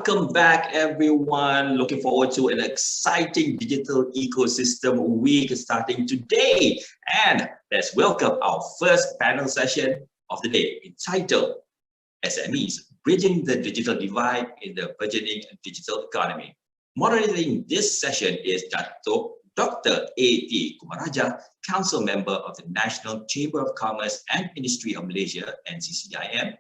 Welcome back, everyone. Looking forward to an exciting digital ecosystem week starting today. And let's welcome our first panel session of the day entitled SMEs, Bridging the Digital Divide in the Burgeoning Digital Economy. Moderating this session is Dr. A.T. Kumaraja, Council Member of the National Chamber of Commerce and Industry of Malaysia, NCCIM.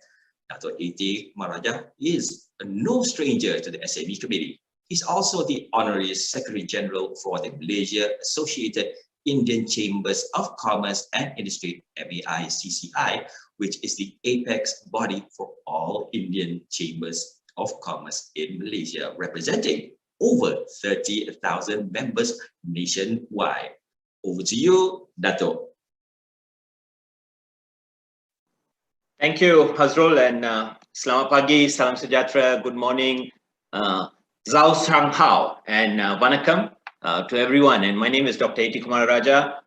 Dr. A.T. Kumaraja is no stranger to the SME committee. He's also the Honorary Secretary General for the Malaysia Associated Indian Chambers of Commerce and Industry, MAICCI, which is the apex body for all Indian chambers of commerce in Malaysia, representing over 30,000 members nationwide. Over to you, Dato. Thank you, Hazrul, and selamat pagi, salam sejahtera, good morning, Zhao Sang Hao, and Vanakkam to everyone. And my name is Dr. A.T. Kumaraja,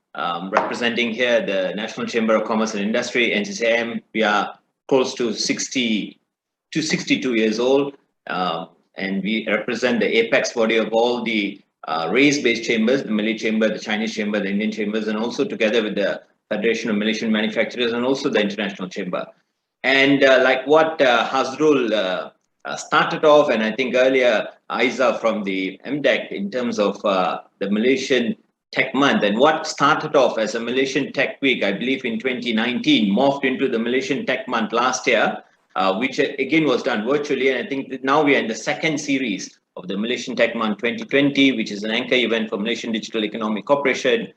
representing here the National Chamber of Commerce and Industry, NCCIM. We are close to 62 years old, and we represent the apex body of all the race-based chambers, the Malay Chamber, the Chinese Chamber, the Indian Chambers, and also together with the Federation of Malaysian Manufacturers and also the International Chamber. And like what Hazrul started off, and I think earlier Aiza from the MDEC in terms of the Malaysian Tech Month, and what started off as a Malaysian Tech Week, I believe in 2019, morphed into the Malaysian Tech Month last year, which again was done virtually. And I think that now we are in the second series of the Malaysian Tech Month 2020, which is an anchor event for Malaysian Digital Economic Corporation,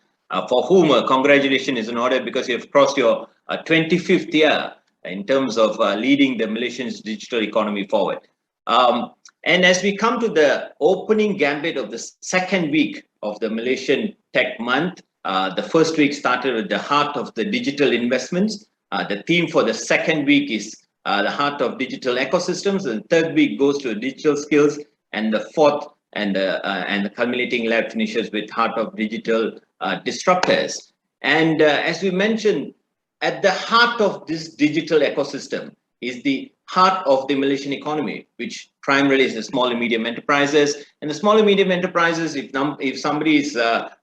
for whom congratulations is in order because you have crossed your 25th year in terms of leading the Malaysian digital economy forward. And as we come to the opening gambit of the second week of the Malaysian Tech Month, the first week started with the heart of the digital investments. The theme for the second week is the heart of digital ecosystems. And the third week goes to digital skills. And the fourth and the culminating lab finishes with heart of digital disruptors. And as we mentioned, at the heart of this digital ecosystem is the heart of the Malaysian economy, which primarily is the small and medium enterprises. And the small and medium enterprises, if somebody is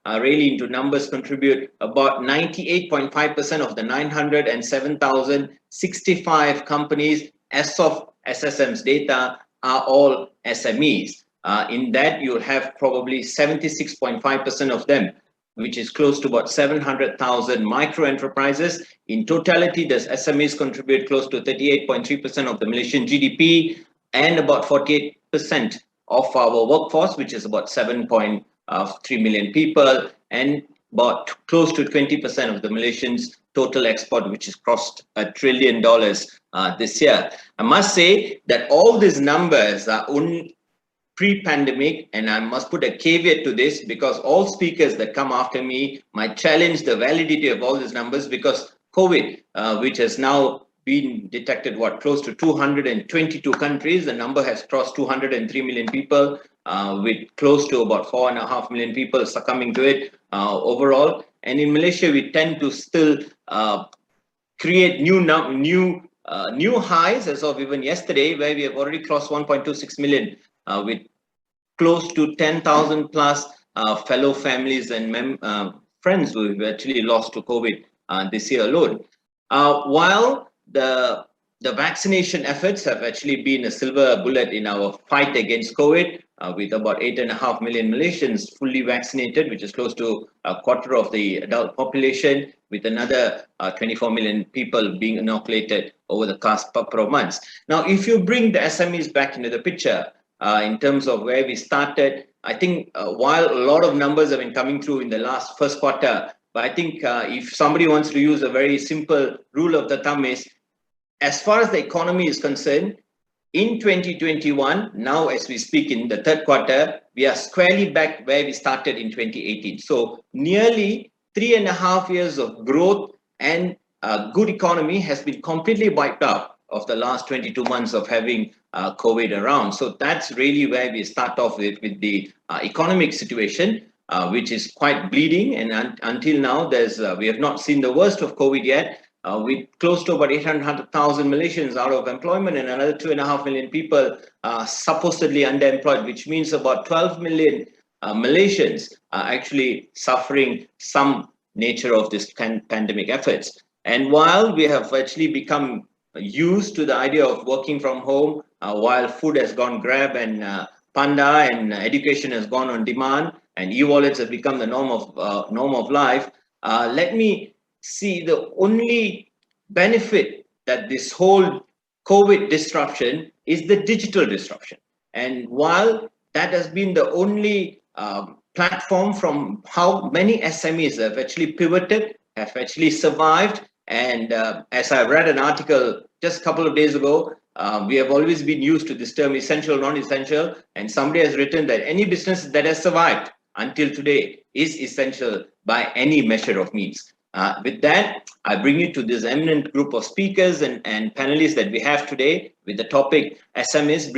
really into numbers, contribute about 98.5% of the 907,065 companies as of SSM's data are all SMEs. In that, you'll have probably 76.5% of them, which is close to about 700,000 micro enterprises. In totality, the SMEs contribute close to 38.3% of the Malaysian GDP and about 48% of our workforce, which is about 7.3 million people, and about close to 20% of the Malaysians' total export, which has crossed $1 trillion this year. I must say that all these numbers are pre-pandemic, and I must put a caveat to this because all speakers that come after me might challenge the validity of all these numbers because COVID, which has now been detected, close to 222 countries, the number has crossed 203 million people, with close to about 4.5 million people succumbing to it overall. And in Malaysia, we tend to still create new highs as of even yesterday, where we have already crossed 1.26 million. With close to 10,000 plus fellow families and friends who have actually lost to COVID this year alone. While the vaccination efforts have actually been a silver bullet in our fight against COVID, with about 8.5 million Malaysians fully vaccinated, which is close to a quarter of the adult population, with another 24 million people being inoculated over the past couple of months. Now, if you bring the SMEs back into the picture, in terms of where we started, I think while a lot of numbers have been coming through in the first quarter, but I think if somebody wants to use a very simple rule of the thumb is, as far as the economy is concerned, in 2021, now as we speak in the third quarter, we are squarely back where we started in 2018. So nearly 3.5 years of growth and good economy has been completely wiped out of the last 22 months of having COVID around. So that's really where we start off with the economic situation, which is quite bleeding. And until now, we have not seen the worst of COVID yet. with close to about 800,000 Malaysians out of employment and another 2.5 million people supposedly underemployed, which means about 12 million Malaysians are actually suffering some nature of this pandemic efforts. And while we have actually become used to the idea of working from home, while food has gone Grab and Panda, and education has gone on demand, and e-wallets have become the norm of life, let me see the only benefit that this whole COVID disruption is the digital disruption. And while that has been the only platform from how many SMEs have actually pivoted, have actually survived, and as I read an article just a couple of days ago, we have always been used to this term essential, non-essential, and somebody has written that any business that has survived until today is essential by any measure of means. With that, I bring you to this eminent group of speakers and panelists that we have today with the topic SMEs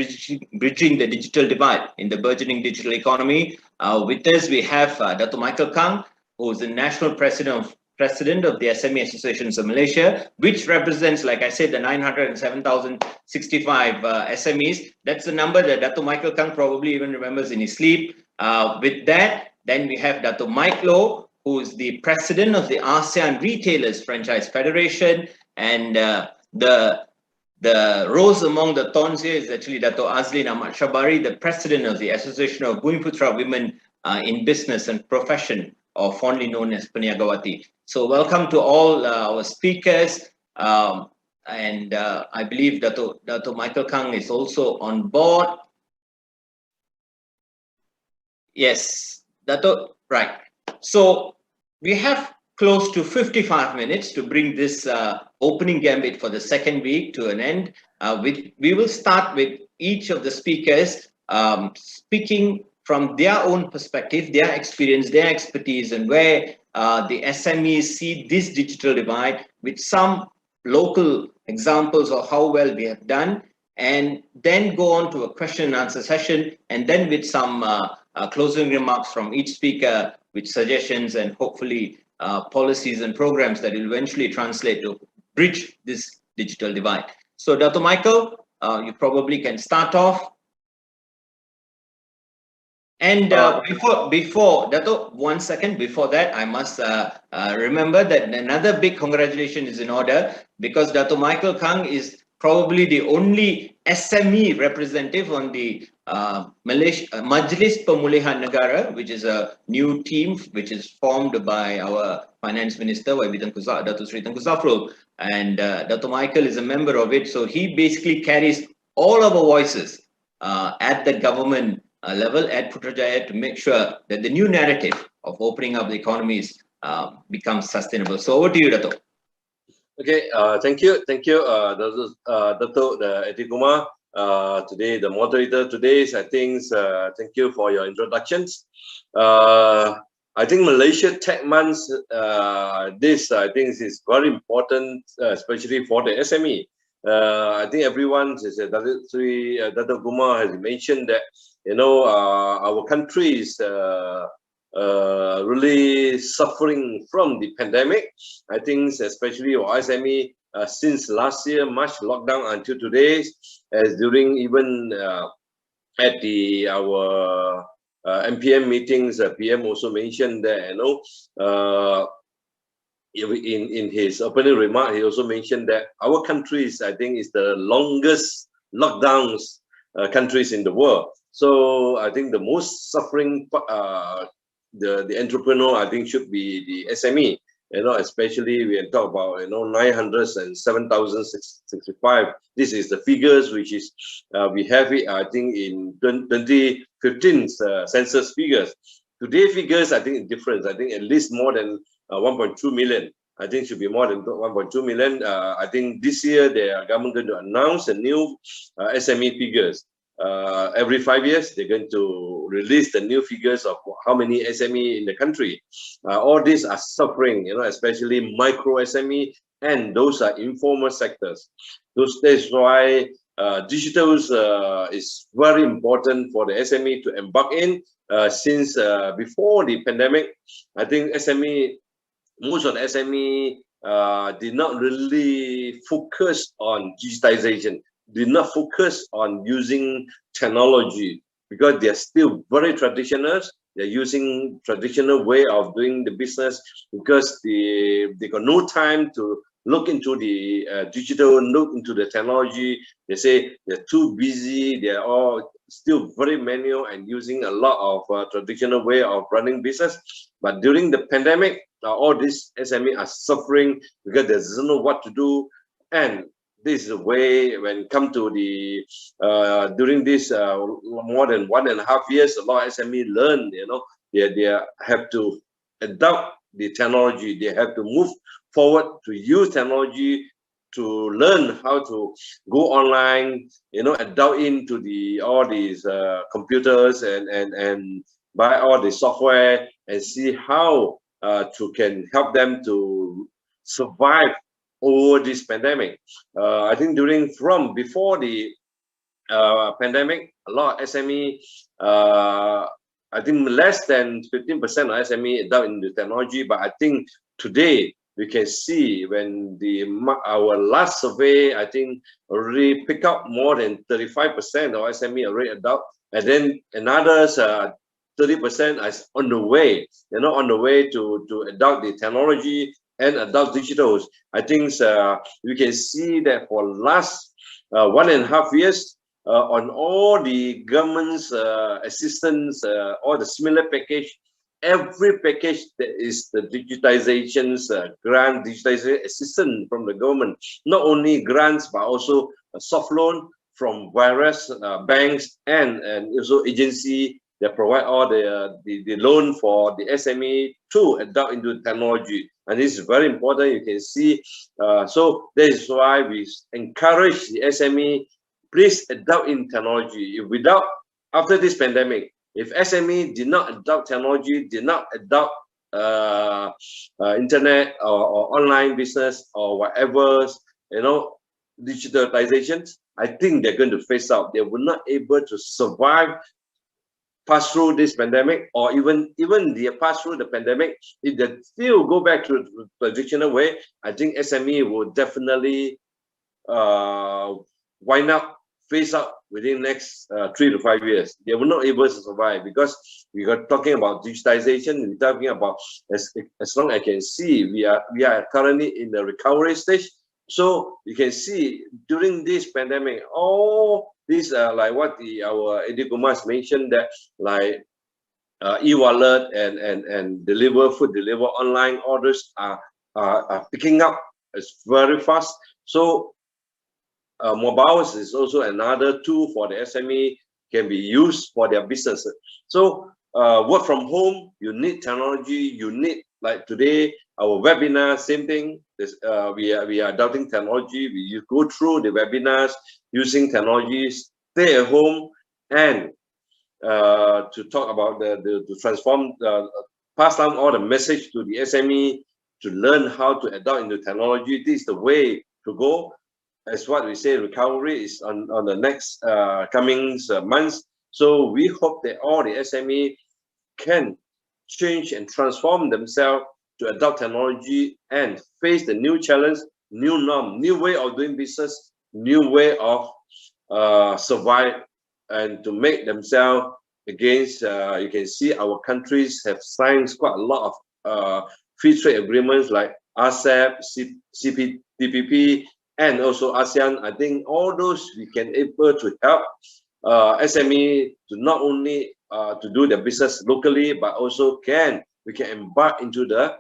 bridging the digital divide in the burgeoning digital economy. With us, we have Dr. Michael Kang, who is the National President of the SME Associations of Malaysia, which represents, like I said, the 907,065 SMEs. That's the number that Dr. Michael Kang probably even remembers in his sleep. With that, then we have Dr. Mike Loh, who is the president of the ASEAN Retailers Franchise Federation, and the rose among the thorns here is actually Dato' Azlin Ahmad Shabari, the president of the Association of Bumiputra Women in Business and Profession, or fondly known as Peniagawati. So welcome to all our speakers, and I believe Dato' Michael Kang is also on board. Yes, Dato', right. So we have close to 55 minutes to bring this opening gambit for the second week to an end. We will start with each of the speakers speaking from their own perspective, their experience, their expertise, and where the SMEs see this digital divide, with some local examples of how well we have done, and then go on to a question and answer session, and then with some closing remarks from each speaker, with suggestions and hopefully policies and programs that will eventually translate to bridge this digital divide. So Dr. Michael, you probably can start off. And before Dato', 1 second before that, I must remember that another big congratulations is in order, because Dato' Michael Kang is probably the only SME representative on the Majlis Pemulihan Negara, which is a new team which is formed by our Finance Minister, Dato' Sri Tengku Zafrul, and Dato' Michael is a member of it. So he basically carries all of our voices at the government level at Putrajaya to make sure that the new narrative of opening up the economies becomes sustainable. So over to you, Dato'. Okay, thank you, Dato' Edi Kumar. Today, the moderator today, I think, thank you for your introductions. I think Malaysia Tech Month, this I think is very important, especially for the SME. I think everyone, Dato' Kumar has mentioned that, you know, our country is really suffering from the pandemic. I think especially for SME, since last year, March lockdown until today, as during even at our MPM meetings, PM also mentioned that, you know, in his opening remark, he also mentioned that our countries, I think, is the longest lockdowns countries in the world. So I think the most suffering the entrepreneur, I think, should be the SME. You know, especially we talk about, you know, 907,065. This is the figures which is we have it, I think, in 2015 census figures. Today figures, I think, is different. I think at least more than 1.2 million. I think should be more than 1.2 million. I think this year the government going to announce a new SME figures. Every 5 years, they're going to release the new figures of how many SME in the country. All these are suffering, you know, especially micro SME, and those are informal sectors. That's why digital is very important for the SME to embark in. Since before the pandemic, I think SME, most of the SME did not really focus on digitization, did not focus on using technology, because they're still very traditional. They're using traditional way of doing the business because they got no time to look into the digital, look into the technology. They say they're too busy. They're all still very manual and using a lot of traditional way of running business. But during the pandemic, all these SME are suffering because they don't know what to do. And this is the way when it comes to the during this more than 1.5 years, a lot of SME learn, they have to adopt the technology. They have to move forward to use technology, to learn how to go online, adopt into all these computers and buy all the software and see how can help them to survive over this pandemic. I think before the pandemic, a lot of SME, I think less than 15% of SME adopt into technology. But I think today we can see when our last survey, I think already pick up more than 35% of SME already adopt, and then another 30% is on the way, on the way to adopt the technology and adopt digitals. I think we can see that for last 1.5 years, on all the government's assistance, all the similar package, every package that is the digitization's grant, digitization assistance from the government, not only grants but also a soft loan from various banks and also agency that provide all the loan for the SME to adopt into technology. And this is very important. You can see, so that is why we encourage the SME, please adopt in technology. After this pandemic, if SME did not adopt technology, did not adopt internet or online business or whatever, digitalizations, I think they're going to face out. They will not able to survive, pass through this pandemic, or even they pass through the pandemic. If they still go back to the traditional way, I think SME will definitely wind up, phase out within the next 3 to 5 years. They will not able to survive because we are talking about digitization. We're talking about, as long as I can see, we are currently in the recovery stage. So you can see during this pandemic, all these like what our Eddie Gumas mentioned, that like e-wallet and food deliver online orders are picking up. It's very fast. So mobiles is also another tool for the SME, can be used for their business. So work from home, you need technology. You need, like today, our webinar, same thing. We are adopting technology. We go through the webinars using technologies, stay at home, and to talk about to transform, pass down all the message to the SME to learn how to adopt into technology. This is the way to go. As what we say, recovery is on the next coming months. So we hope that all the SME can change and transform themselves to adopt technology and face the new challenge, new norm, new way of doing business, new way of survive, and to make themselves against. You can see our countries have signed quite a lot of free trade agreements like RCEP, CPTPP, and also ASEAN. I think all those we can able to help SME to not only to do their business locally, but also we can embark into the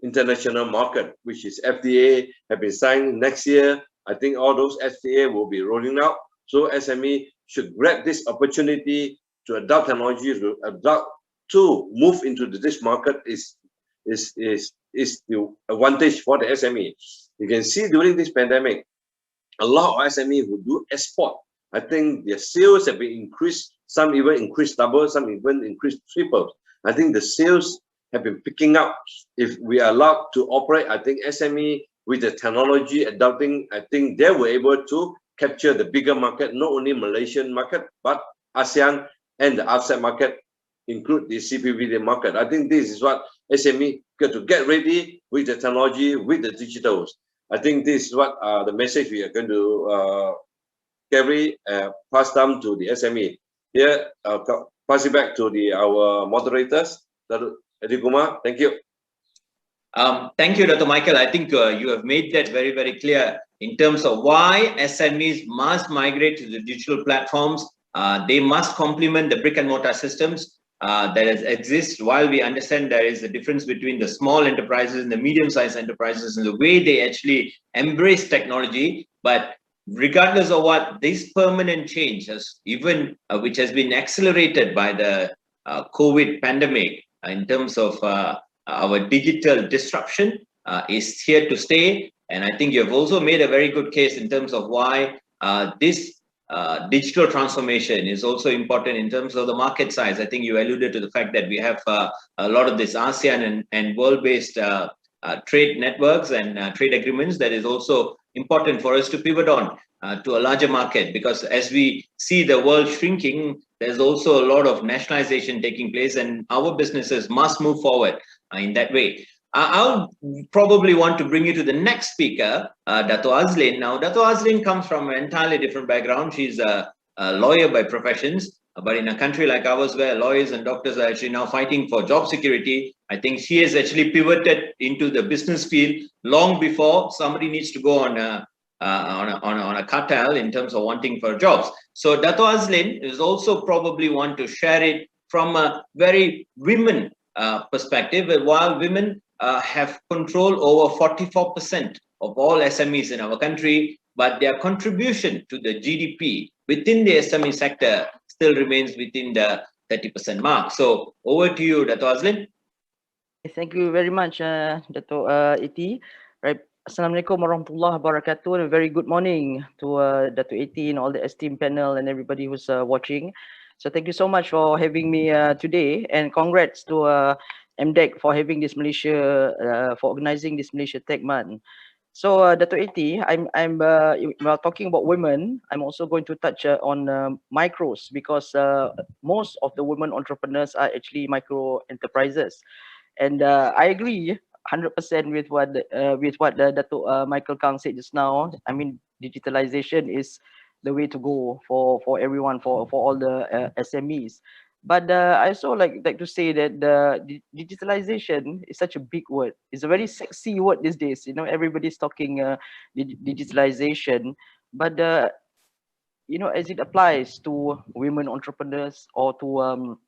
international market, which is FTA have been signed next year. I think all those FTA will be rolling out. So SME should grab this opportunity to adopt technology, to move into this market is the advantage for the SME. You can see during this pandemic, a lot of SME who do export, I think their sales have been increased. Some even increased double, some even increased triple. I think the sales have been picking up. If we are allowed to operate, I think SME with the technology adopting, I think they were able to capture the bigger market, not only Malaysian market, but ASEAN and the outside market, include the CPVD market. I think this is what SME to get ready with the technology, with the digitals. I think this is what the message we are going to carry, pass down to the SME. Here, pass it back to our moderators. Edi Kumar, thank you. Thank you, Dr. Michael. I think you have made that very, very clear in terms of why SMEs must migrate to the digital platforms. They must complement the brick and mortar systems that exist. While we understand there is a difference between the small enterprises and the medium-sized enterprises and the way they actually embrace technology, but regardless of what, this permanent change has even which has been accelerated by the COVID pandemic in terms of our digital disruption is here to stay. And I think you've also made a very good case in terms of why this digital transformation is also important in terms of the market size. I think you alluded to the fact that we have a lot of this ASEAN and world-based trade networks and trade agreements that is also important for us to pivot on to a larger market, because as we see the world shrinking, there's also a lot of nationalization taking place, and our businesses must move forward in that way. I'll probably want to bring you to the next speaker, Dato Azlin. Now, Dato Azlin comes from an entirely different background. She's a lawyer by professions, but in a country like ours where lawyers and doctors are actually now fighting for job security, I think she has actually pivoted into the business field long before somebody needs to go on a cartel in terms of wanting for jobs. So Dato Azlin is also probably want to share it from a very women perspective. While women have control over 44% of all SMEs in our country, but their contribution to the GDP within the SME sector still remains within the 30% mark. So over to you, Dato Azlin. Thank you very much, Dato Iti. Right. Assalamualaikum warahmatullahi wabarakatuh, and a very good morning to Dato Iti and all the esteemed panel and everybody who's watching. So thank you so much for having me today, and congrats to MDEC for having this Malaysia, for organizing this Malaysia Tech Month. So Dato Iti, while talking about women, I'm also going to touch on micros, because most of the women entrepreneurs are actually micro enterprises, and I agree 100% with what Dato Michael Kang said just now. I mean, digitalization is the way to go for everyone, for all the SMEs. But I also like to say that the digitalization is such a big word. It's a very sexy word these days. You know, everybody's talking digitalization, but as it applies to women entrepreneurs or to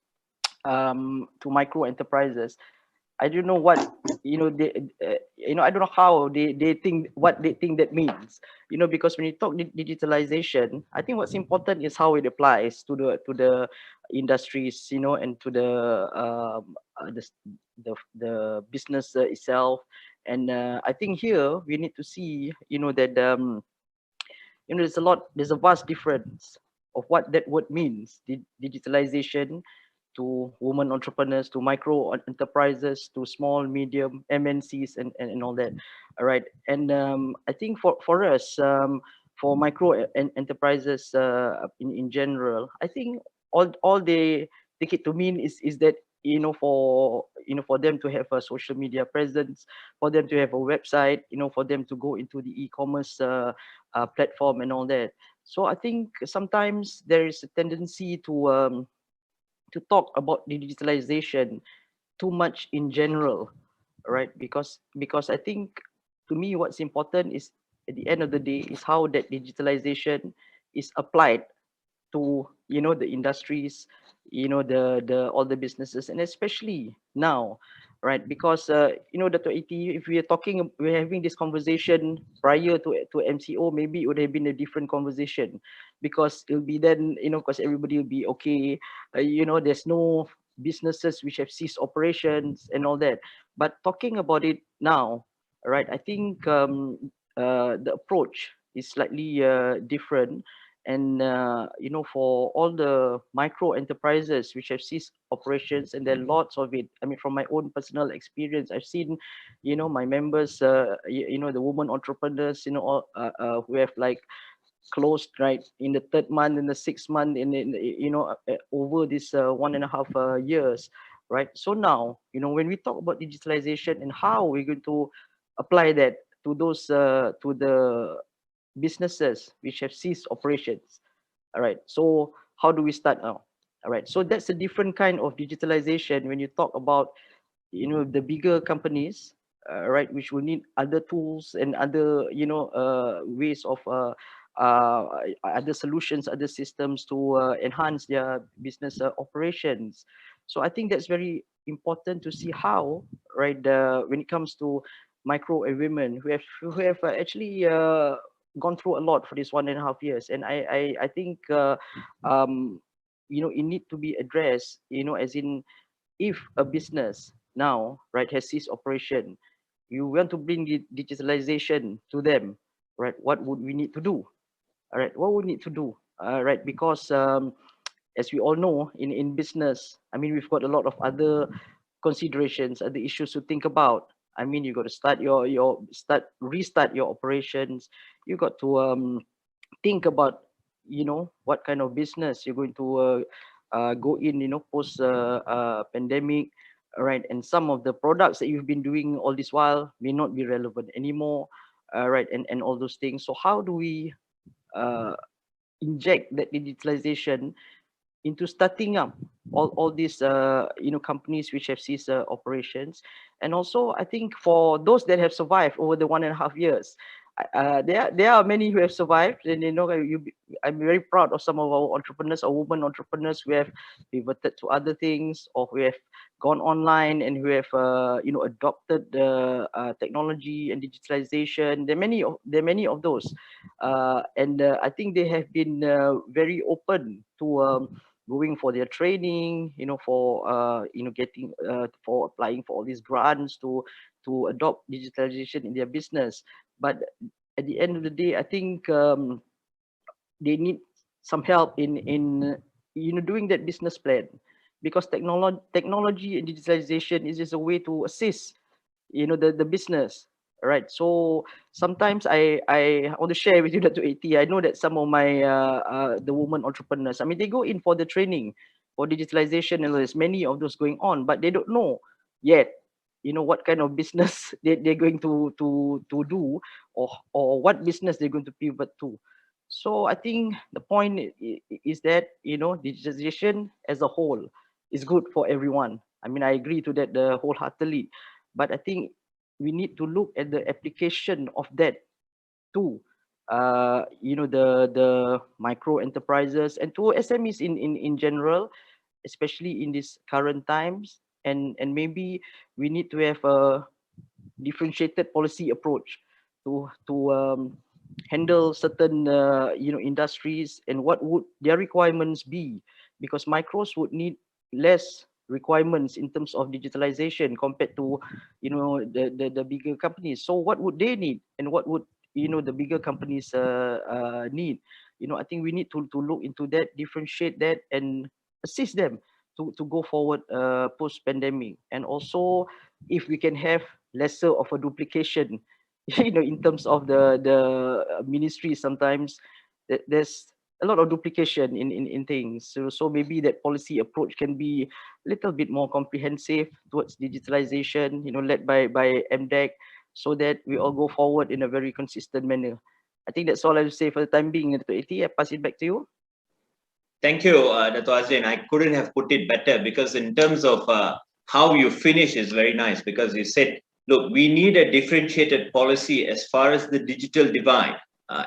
micro enterprises, I don't know what I don't know how they think, what they think that means. Because when you talk digitalization, I think what's important is how it applies to the industries, and to the business itself. And I think here we need to see, that there's a vast difference of what that word means, digitalization, to women entrepreneurs, to micro enterprises, to small, medium, MNCs, and all that. All right. And I think for us, for micro enterprises in general, I think all they take it to mean is that for them to have a social media presence, for them to have a website, for them to go into the e-commerce platform and all that. So I think sometimes there is a tendency to talk about digitalization too much in general, right? Because I think, to me, what's important is, at the end of the day, is how that digitalization is applied to the industries, the all the businesses, and especially now, right? Because Dr. Iti, if we're having this conversation prior to MCO, maybe it would have been a different conversation, because it'll be then, because everybody will be okay, there's no businesses which have ceased operations and all that. But talking about it now, right, I think the approach is slightly different. And for all the micro enterprises which have ceased operations, and there are lots of it. I mean, from my own personal experience, I've seen my members, the women entrepreneurs, who have like closed right in the 3rd month, in the 6th month, in over this 1.5 years, right? So now, when we talk about digitalization and how we're going to apply that to those to the businesses which have ceased operations, all right. So how do we start now? All right. So that's a different kind of digitalization when you talk about the bigger companies, right, which will need other tools and other ways of uh, other solutions, other systems to enhance their business operations. So I think that's very important to see how, right, when it comes to micro and women who have actually gone through a lot for this 1.5 years, and I think um, it need to be addressed, as in, if a business now, right, has ceased operation, you want to bring the digitalization to them, right? What would we need to do? All right, what we need to do? Right, because as we all know, in business, I mean, we've got a lot of other considerations, other issues to think about. I mean, you got to start restart your operations. You got to think about what kind of business you're going to go in, post pandemic, right? And some of the products that you've been doing all this while may not be relevant anymore, right? And all those things. So how do we uh, inject that digitalization into starting up all these companies which have ceased operations? And also, I think for those that have survived over the 1.5 years, there are many who have survived, and I'm very proud of some of our entrepreneurs or women entrepreneurs who have pivoted to other things, or who have gone online and who have adopted the technology and digitalization. There are many of those, and I think they have been very open to going for their training, for getting for applying for all these grants to adopt digitalization in their business. But at the end of the day, I think they need some help in doing that business plan, because technology and digitalization is just a way to assist the business, right? So sometimes I want to share with you that, to 80, I know that some of my the women entrepreneurs, I mean, they go in for the training for digitalization, and there's many of those going on, but they don't know yet what kind of business they're going to do, or what business they're going to pivot to. So I think the point is that digitalization as a whole is good for everyone. I mean, I agree to that wholeheartedly, but I think we need to look at the application of that to the micro enterprises and to SMEs in general, especially in these current times. And maybe we need to have a differentiated policy approach to handle certain industries, and what would their requirements be, because micros would need less requirements in terms of digitalization compared to the bigger companies. So what would they need, and what would the bigger companies need? I think we need to look into that, differentiate that, and assist them to go forward post pandemic. And also, if we can have lesser of a duplication in terms of the ministry, sometimes there's a lot of duplication in things. So maybe that policy approach can be a little bit more comprehensive towards digitalization, led by MDEC, so that we all go forward in a very consistent manner. I think that's all I will say for the time being. Dr. Eti, I pass it back to you. Thank you, Dr. Azrin. I couldn't have put it better, because in terms of how you finish is very nice, because you said, look, we need a differentiated policy as far as the digital divide,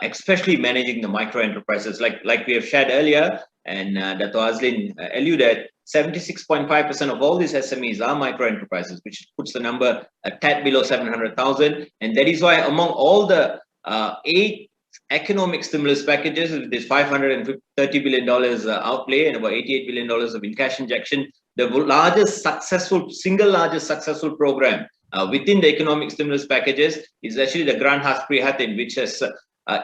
especially managing the micro enterprises, like we have shared earlier, and Dr. Azrin alluded, 76.5% of all these SMEs are micro enterprises, which puts the number a tad below 700,000. And that is why among all the 8 economic stimulus packages, with this $530 billion outlay and about $88 billion of in-cash injection, the single largest successful program within the economic stimulus packages is actually the Grant Khas Prihatin, which has,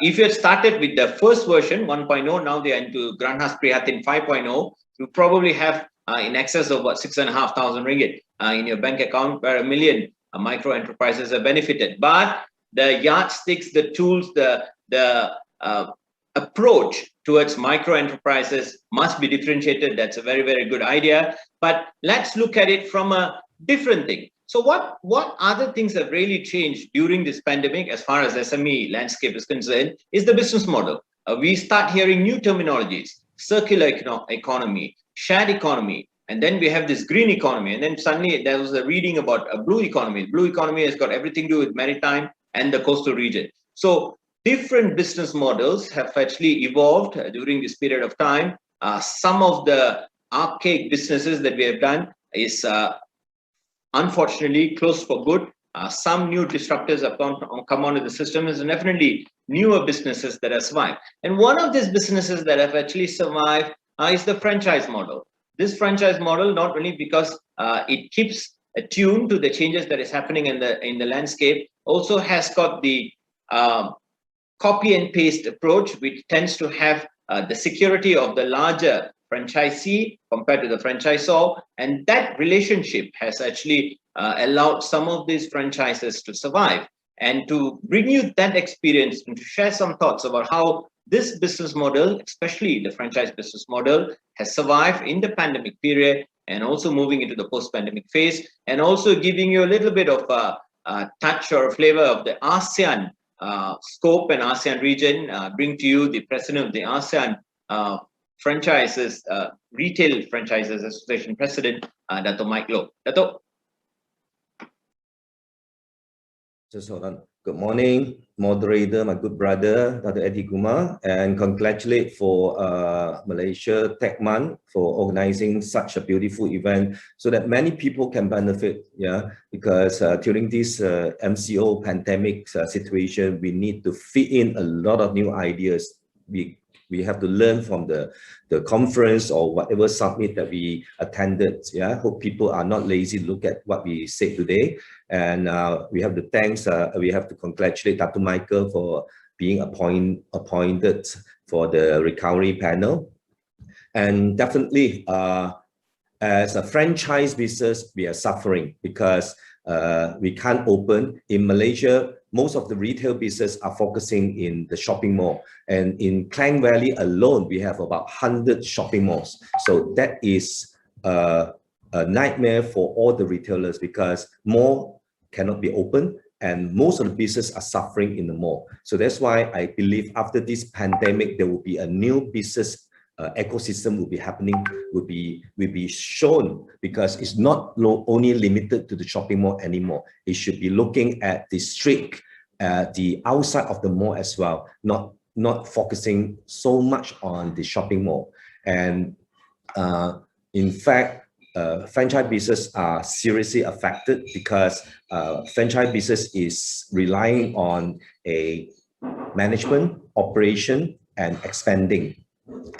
if you had started with the first version, 1.0, now they are into Grant Khas Prihatin 5.0, you probably have in excess of about 6,500 ringgit in your bank account, where 1 million micro enterprises are benefited. But the yardsticks, the tools, the approach towards micro enterprises must be differentiated. That's a very, very good idea. But let's look at it from a different thing. So what other things have really changed during this pandemic as far as SME landscape is concerned is the business model. We start hearing new terminologies: circular economy, shared economy, and then we have this green economy. And then suddenly there was a reading about a blue economy. Blue economy has got everything to do with maritime and the coastal region. So different business models have actually evolved during this period of time. Some of the archaic businesses that we have done is unfortunately closed for good. Some new disruptors have come onto the system, and definitely newer businesses that have survived. And one of these businesses that have actually survived is the franchise model. This franchise model, not only because it keeps attuned to the changes that is happening in the landscape, also has got the copy and paste approach, which tends to have the security of the larger franchisee compared to the franchisor, and that relationship has actually allowed some of these franchises to survive. And to bring you that experience and to share some thoughts about how this business model, especially the franchise business model, has survived in the pandemic period and also moving into the post-pandemic phase, and also giving you a little bit of a touch or a flavor of the ASEAN scope and ASEAN region, bring to you the president of the ASEAN franchises, Retail Franchises Association President, Dato' Mike Loh. Dato'. Just hold on. Good morning, moderator, my good brother, Dr. Eddie Kumar, and congratulate for Malaysia Tech Month for organizing such a beautiful event so that many people can benefit. Yeah, because during this MCO pandemic situation, we need to fit in a lot of new ideas. We have to learn from the conference or whatever summit that we attended. Yeah, hope people are not lazy. Look at what we said today, and we have to thanks. We have to congratulate Dr. Michael for being appointed for the recovery panel, and definitely as a franchise business, we are suffering because we can't open in Malaysia. Most of the retail business are focusing in the shopping mall, and in Klang Valley alone, we have about 100 shopping malls. So that is a nightmare for all the retailers because mall cannot be open, and most of the business are suffering in the mall. So that's why I believe after this pandemic, there will be a new business ecosystem will be happening, will be shown, because it's not only limited to the shopping mall anymore. It should be looking at the street, the outside of the mall as well, not focusing so much on the shopping mall. And in fact, franchise business are seriously affected because franchise business is relying on a management, operation, and expanding.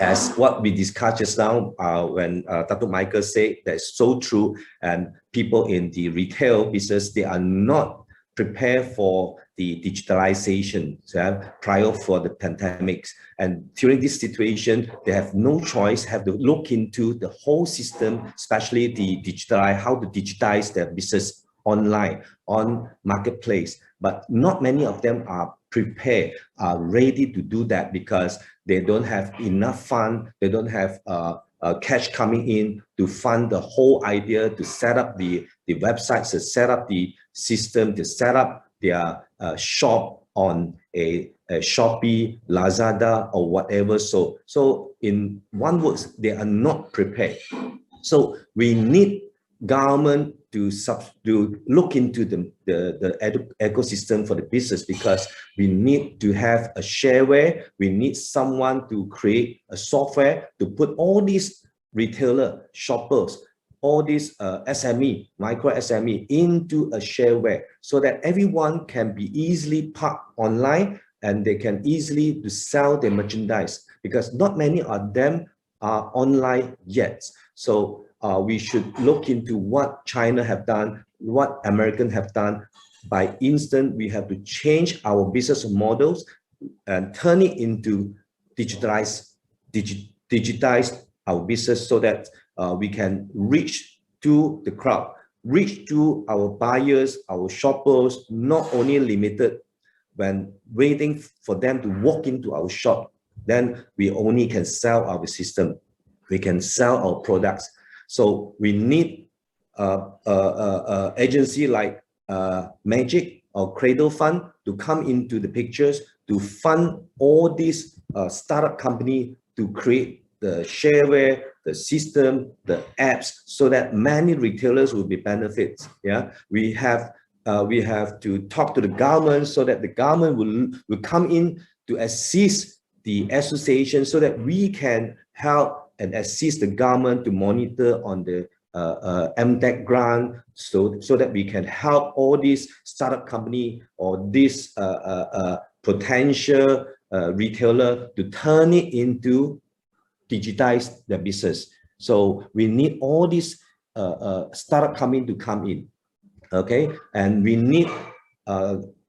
As what we discussed just now, when Dr. Michael said, that's so true, and people in the retail business, they are not prepared for the digitalization prior for the pandemics. And during this situation, they have no choice, have to look into the whole system, especially the how to digitize their business online, on marketplace. But not many of them are prepared, are ready to do that because they don't have enough fund, they don't have cash coming in to fund the whole idea, to set up the websites, to set up the system, to set up their shop on a Shopee, Lazada, or whatever. So in one word, they are not prepared. So we need government to look into the ecosystem for the business, because we need to have a shareware. We need someone to create a software to put all these retailer, shoppers, all these SME, micro SME into a shareware so that everyone can be easily parked online and they can easily to sell their merchandise, because not many of them are online yet. So we should look into what China have done, what American have done. By instant, we have to change our business models and turn it into digitize our business so that we can reach to the crowd, reach to our buyers, our shoppers, not only limited when waiting for them to walk into our shop. then we only can sell our system. We can sell our products. So we need agency like Magic or Cradle Fund to come into the pictures to fund all these startup company to create the shareware, the system, the apps, so that many retailers will be benefits. Yeah, we have to talk to the government so that the government will come in to assist the association so that we can help and assist the government to monitor on the MTech grant, so that we can help all these startup company or this potential retailer to turn it into digitize their business. So we need all these startup company to come in, okay? And we need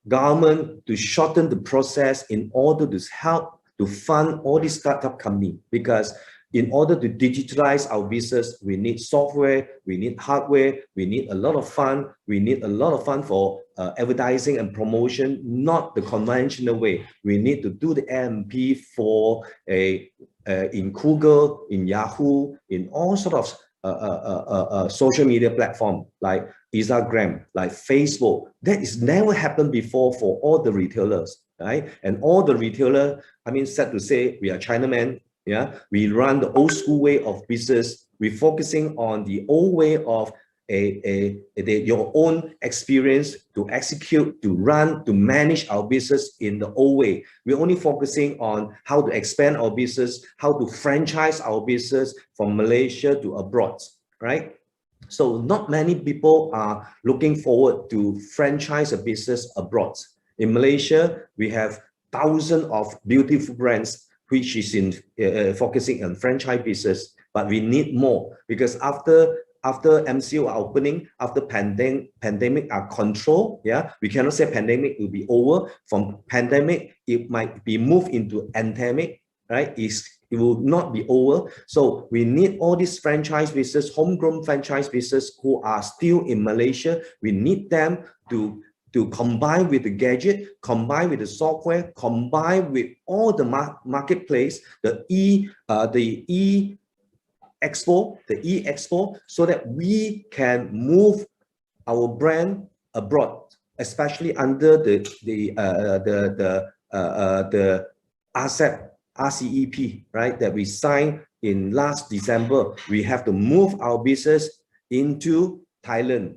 government to shorten the process in order to help to fund all these startup company, because in order to digitalize our business, we need software, we need hardware, we need a lot of fund, we need a lot of fund for advertising and promotion, not the conventional way. We need to do the AMP for in Google, in Yahoo, in all sorts of social media platform like Instagram, like Facebook. That is never happened before for all the retailers, right? And all the retailer, I mean, sad to say, we are Chinamen. Yeah, we run the old school way of business. We're focusing on the old way of your own experience to execute, to run, to manage our business in the old way. We're only focusing on how to expand our business, how to franchise our business from Malaysia to abroad, right? So not many people are looking forward to franchise a business abroad. In Malaysia, we have thousands of beautiful brands which is in focusing on franchise business, but we need more, because after MCO are opening, after pandemic are controlled, yeah, we cannot say pandemic will be over. From pandemic, it might be moved into endemic, right? It will not be over. So we need all these franchise business, homegrown franchise business who are still in Malaysia. We need them to combine with the gadget, combine with the software, combine with all the marketplace, the e-expo, so that we can move our brand abroad, especially under the RCEP, right? That we signed in last December. We have to move our business into Thailand,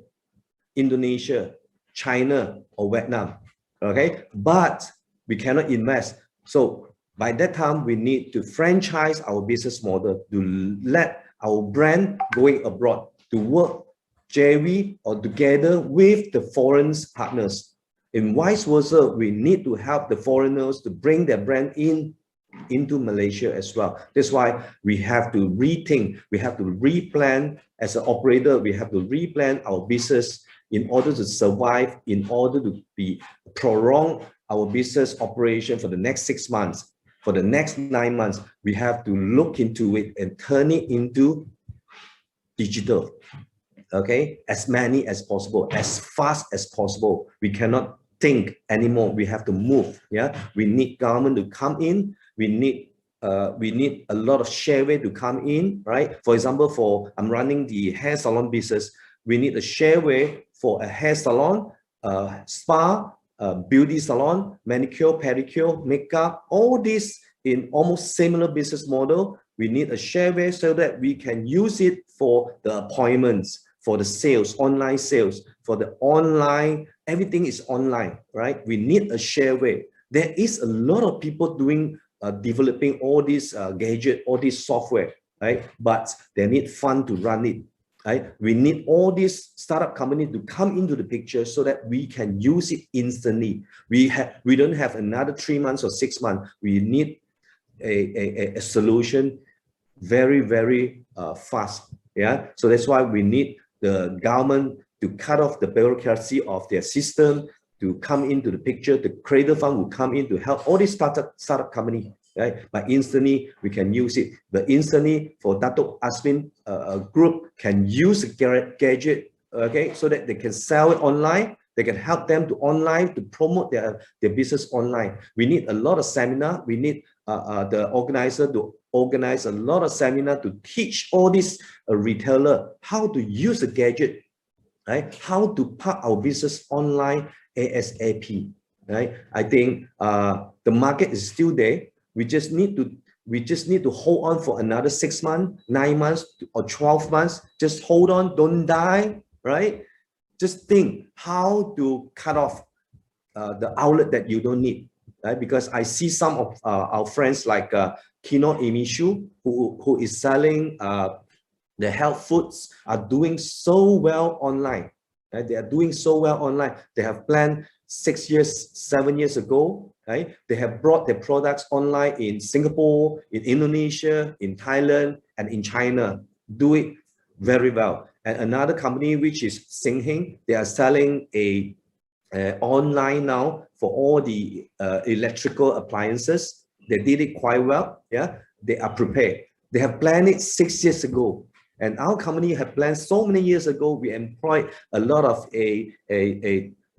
Indonesia, China or Vietnam, okay? But we cannot invest. So by that time, we need to franchise our business model to let our brand going abroad to work JV or together with the foreign partners. And vice versa, we need to help the foreigners to bring their brand into Malaysia as well. That's why we have to rethink, we have to replan as an operator, we have to replan our business in order to survive, in order to prolong our business operation for the next 6 months. For the next 9 months, we have to look into it and turn it into digital, okay? As many as possible, as fast as possible. We cannot think anymore, we have to move, yeah? We need government to come in, we need a lot of shareware to come in, right? For example, I'm running the hair salon business, we need a shareware for a hair salon, spa, beauty salon, manicure, pedicure, makeup, all this in almost similar business model. We need a shareware so that we can use it for the appointments, for the sales, online sales, for the online, everything is online, right? We need a shareware. There is a lot of people doing, developing all these gadget, all this software, right? But they need fund to run it. Right? We need all these startup companies to come into the picture so that we can use it instantly. We don't have another 3 months or 6 months. We need a solution very, very fast. Yeah. So that's why we need the government to cut off the bureaucracy of their system, to come into the picture. The Cradle Fund will come in to help all these startup company. Right? But instantly we can use it. But instantly for Dato' Asmin group can use the gadget, okay, so that they can sell it online. They can help them to online, to promote their business online. We need a lot of seminar. We need the organizer to organize a lot of seminar to teach all these retailer how to use the gadget, right? How to put our business online ASAP, right? I think the market is still there. We just need to hold on for another 6 months, 9 months, or 12 months. Just hold on, don't die, right? Just think how to cut off the outlet that you don't need, right? Because I see some of our friends like Kino Emishu, who is selling the health foods, are doing so well online. Right? They are doing so well online. They have planned 6 years, 7 years ago, right? They have brought their products online in Singapore, in Indonesia, in Thailand, and in China. Do it very well. And another company, which is Singheng, they are selling a online now for all the electrical appliances. They did it quite well. Yeah, they are prepared. They have planned it 6 years ago. And our company have planned so many years ago. We employed a lot of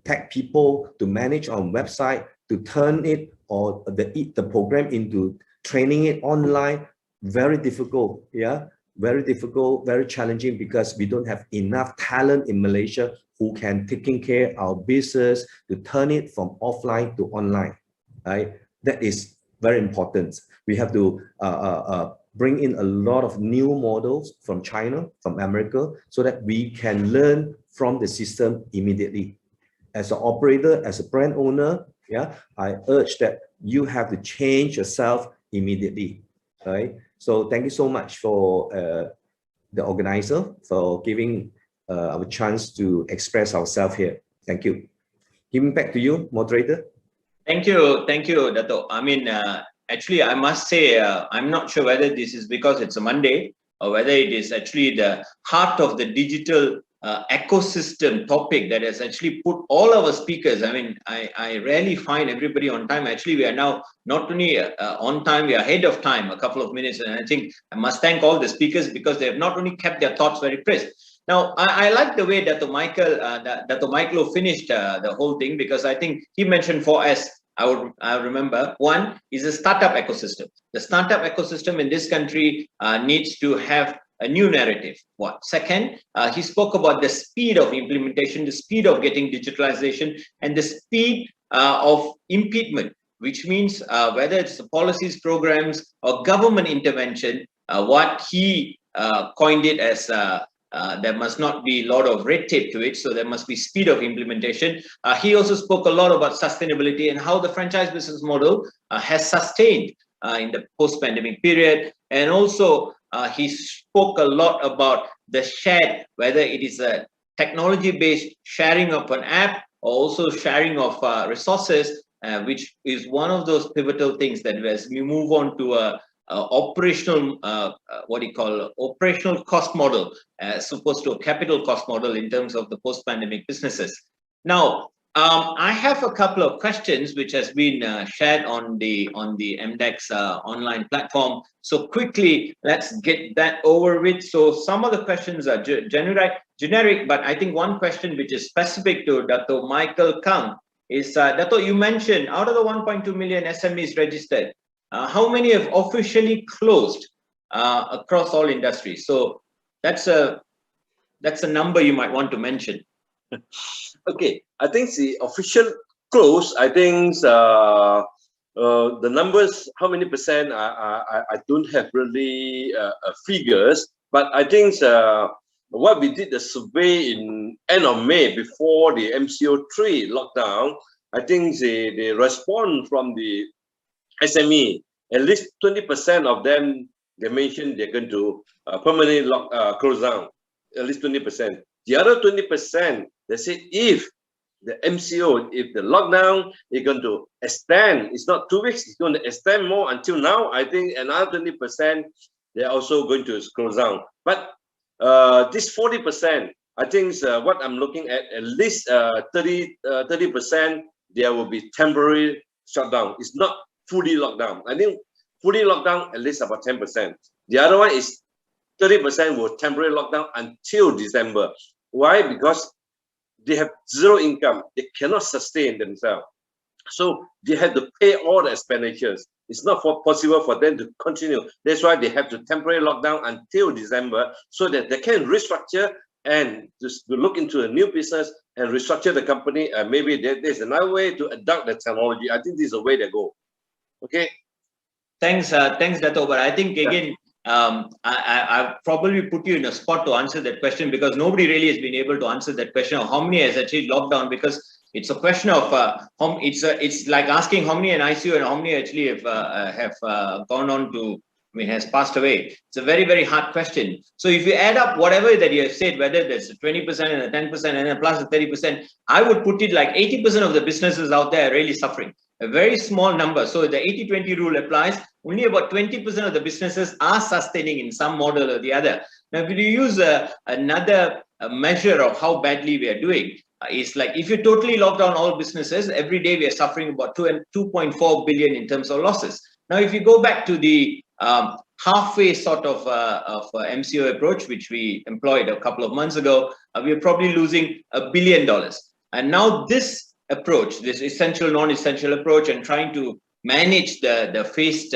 tech people to manage our website, to turn it or the program into training it online. Very difficult, yeah, very difficult, very challenging, because we don't have enough talent in Malaysia who can taking care of our business to turn it from offline to online, right? That is very important. We have to bring in a lot of new models from China, from America, so that we can learn from the system immediately. As an operator, as a brand owner, yeah, I urge that you have to change yourself immediately, right? So thank you so much for the organizer for giving our chance to express ourselves here. Thank you. Giving back to you, moderator. Thank you, Dato'. I mean, actually, I must say, I'm not sure whether this is because it's a Monday or whether it is actually the heart of the digital ecosystem topic that has actually put all our speakers. I mean, I rarely find everybody on time. Actually, we are now not only on time, we are ahead of time, a couple of minutes. And I think I must thank all the speakers because they have not only kept their thoughts very crisp. Now, I like the way that Dato' Michael finished the whole thing, because I think he mentioned 4S. I remember. One is a startup ecosystem. The startup ecosystem in this country needs to have a new narrative. What? Second, he spoke about the speed of implementation, the speed of getting digitalization, and the speed of impediment, which means whether it's the policies, programs, or government intervention, what he coined it as there must not be a lot of red tape to it, so there must be speed of implementation. He also spoke a lot about sustainability and how the franchise business model has sustained in the post-pandemic period. And also, he spoke a lot about the shared, whether it is a technology-based sharing of an app or also sharing of resources, which is one of those pivotal things that as we move on to a operational, operational cost model, as opposed to a capital cost model in terms of the post-pandemic businesses. Now, I have a couple of questions which has been shared on the MDEX online platform. So quickly, let's get that over with. So some of the questions are generic, but I think one question which is specific to Dato' Michael Kang is, Dato', you mentioned out of the 1.2 million SMEs registered, how many have officially closed across all industries? So that's a number you might want to mention. Okay, I think the official close, I think the numbers, how many percent, I don't have really figures, but I think what we did the survey in end of May before the MCO3 lockdown, I think the response from the SME, at least 20% of them, they mentioned they're going to permanently close down, at least 20%. The other 20%, they say if the MCO, if the lockdown is going to extend, it's not 2 weeks, it's going to extend more until now, I think another 20%, they're also going to close down. But this 40%, I think what I'm looking at least 30%, there will be temporary shutdown. It's not fully locked down. I think fully locked down at least about 10%. The other one is 30% will temporary lockdown until December. Why? Because they have zero income. They cannot sustain themselves. So they have to pay all the expenditures. It's not possible for them to continue. That's why they have to temporarily lock down until December so that they can restructure and just to look into a new business and restructure the company. And maybe there's another way to adopt the technology. I think this is the way they go. Okay. Thanks, Dato. But I think again, I probably put you in a spot to answer that question, because nobody really has been able to answer that question of how many has actually locked down, because it's a question of it's like asking how many in ICU and how many actually have gone on to, has passed away. It's a very, very hard question. So if you add up whatever that you have said, whether there's a 20% and a 10% and a plus a 30%, I would put it like 80% of the businesses out there are really suffering. A very small number. So the 80-20 rule applies. Only about 20% of the businesses are sustaining in some model or the other. Now, if you use another measure of how badly we are doing, it's like if you totally lock down all businesses, every day we are suffering about 2.4 billion in terms of losses. Now, if you go back to the halfway sort of MCO approach, which we employed a couple of months ago, we are probably losing $1 billion. And now this approach, this essential, non-essential approach, and trying to manage the phased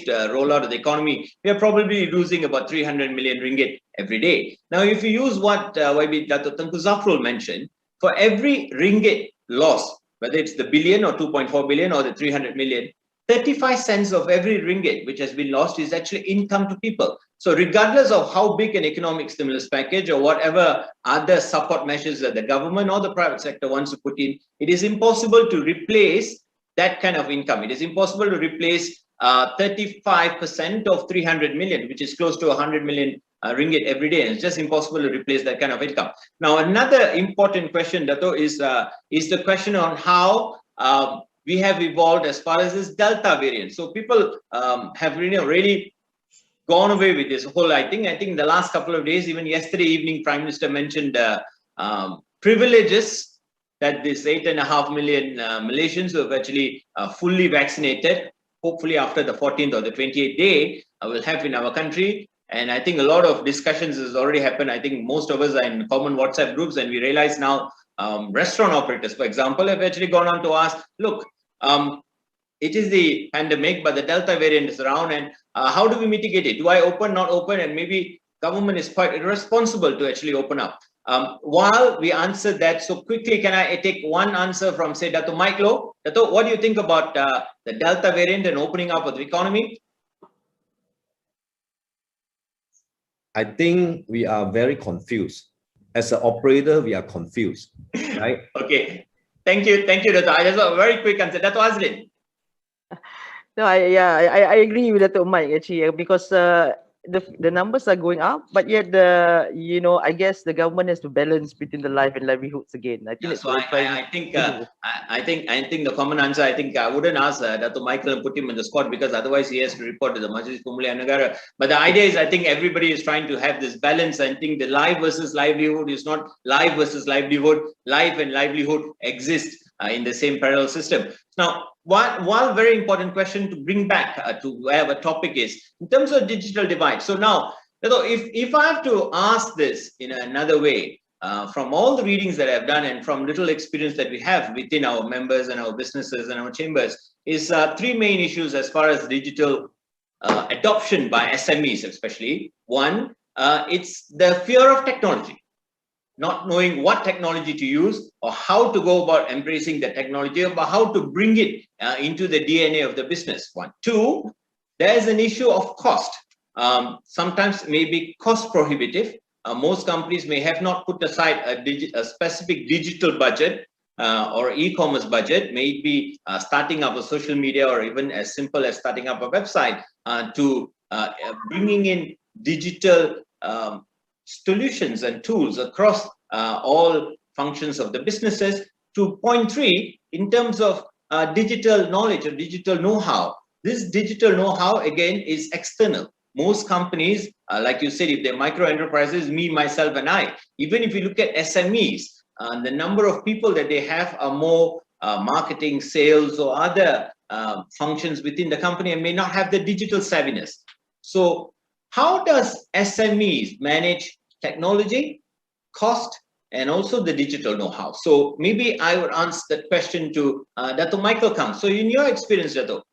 rollout of the economy, we are probably losing about 300 million ringgit every day. Now, if you use what YB Dato' Tengku Zafrul mentioned, for every ringgit loss, whether it's the billion or 2.4 billion or the 300 million, 35 cents of every ringgit which has been lost is actually income to people. So regardless of how big an economic stimulus package or whatever other support measures that the government or the private sector wants to put in, it is impossible to replace that kind of income. It is impossible to replace 35% of 300 million, which is close to 100 million ringgit every day. And it's just impossible to replace that kind of income. Now, another important question, Dato, is the question on how we have evolved as far as this Delta variant. So people have really gone away with this whole, I think the last couple of days, even yesterday evening, Prime Minister mentioned privileges that this 8.5 million Malaysians who have actually fully vaccinated, hopefully after the 14th or the 28th day, will have in our country. And I think a lot of discussions has already happened. I think most of us are in common WhatsApp groups, and we realize now restaurant operators, for example, have actually gone on to ask, look, it is the pandemic, but the Delta variant is around, and how do we mitigate it? Do I open, not open? And maybe government is quite irresponsible to actually open up. While we answer that so quickly, can I take one answer from, say, Dato' Mike Loh? Dato', what do you think about the Delta variant and opening up of the economy? I think we are very confused. As an operator, we are confused, right? Okay. Thank you, Dato'. I just want a very quick answer. Dato' Azlin. No, I agree with Dato' Mike actually, because the numbers are going up, but yet I guess the government has to balance between the life and livelihoods again. I think so I think the common answer, I wouldn't ask Dato' Michael and put him in the spot, because otherwise he has to report to the Majlis Pemulihan Negara. But the idea is, I think everybody is trying to have this balance. I think the life versus livelihood is not life versus livelihood. Life and livelihood exist in the same parallel system. Now, one very important question to bring back to where our topic is in terms of digital divide. So now, if I have to ask this in another way, from all the readings that I've done and from little experience that we have within our members and our businesses and our chambers, is three main issues as far as digital adoption by SMEs especially. One, it's the fear of technology. Not knowing what technology to use or how to go about embracing the technology, or how to bring it into the DNA of the business. One. Two, there is an issue of cost. Sometimes may be cost prohibitive. Most companies may have not put aside a specific digital budget or e-commerce budget, maybe starting up a social media or even as simple as starting up a website to bringing in digital solutions and tools across all functions of the businesses. To point three, in terms of digital knowledge or digital know-how, this digital know-how again is external. Most companies, like you said, if they're micro enterprises, me, myself, and I, even if you look at SMEs, the number of people that they have are more marketing, sales, or other functions within the company, and may not have the digital savviness. So how does SMEs manage technology, cost, and also the digital know-how. So maybe I would answer that question to Dato' Michael Kang. So in your experience, Dato',